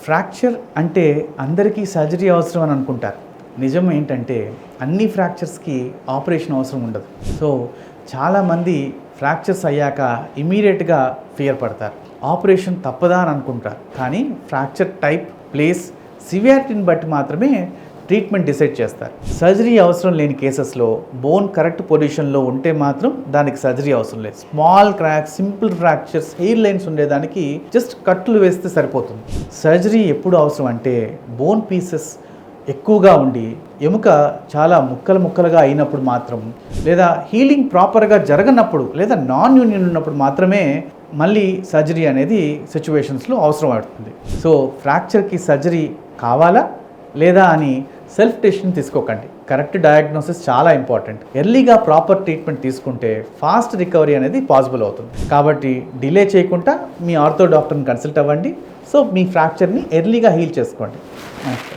Fracture అంటే అందరికీ surgery అవసరం అని అనుకుంటారు. నిజం ఏంటంటే అన్ని ఫ్రాక్చర్స్కి ఆపరేషన్ అవసరం ఉండదు. సో చాలామంది ఫ్రాక్చర్స్ అయ్యాక ఇమీడియట్గా ఫియర్ పడతారు, ఆపరేషన్ తప్పదా అని అనుకుంటారు. కానీ ఫ్రాక్చర్ టైప్, ప్లేస్, సివియారిటీని బట్టి మాత్రమే ట్రీట్మెంట్ డిసైడ్ చేస్తారు. సర్జరీ అవసరం లేని కేసెస్లో బోన్ కరెక్ట్ పొజిషన్లో ఉంటే మాత్రం దానికి సర్జరీ అవసరం లేదు. Small cracks, simple fractures, hair lines ఉండేదానికి జస్ట్ కట్లు వేస్తే సరిపోతుంది. సర్జరీ ఎప్పుడు అవసరం అంటే బోన్ పీసెస్ ఎక్కువగా ఉండి ఎముక చాలా ముక్కలుగా అయినప్పుడు మాత్రం, లేదా హీలింగ్ ప్రాపర్గా జరగనప్పుడు, లేదా నాన్ యూనియన్ ఉన్నప్పుడు మాత్రమే మళ్ళీ సర్జరీ అనేది సిచ్యువేషన్స్లో అవసరం అవుతుంది. సో ఫ్రాక్చర్కి సర్జరీ కావాలా లేదా అని సెల్ఫ్ డెసిషన్ తీసుకోకండి. కరెక్ట్ డయాగ్నోసిస్ చాలా ఇంపార్టెంట్. ఎర్లీగా ప్రాపర్ ట్రీట్మెంట్ తీసుకుంటే ఫాస్ట్ రికవరీ అనేది పాసిబుల్ అవుతుంది. కాబట్టి డిలే చేయకుండా మీ ఆర్థో డాక్టర్ని కన్సల్ట్ అవ్వండి. సో మీ ఫ్రాక్చర్ని ఎర్లీగా హీల్ చేసుకోండి. నమస్తే.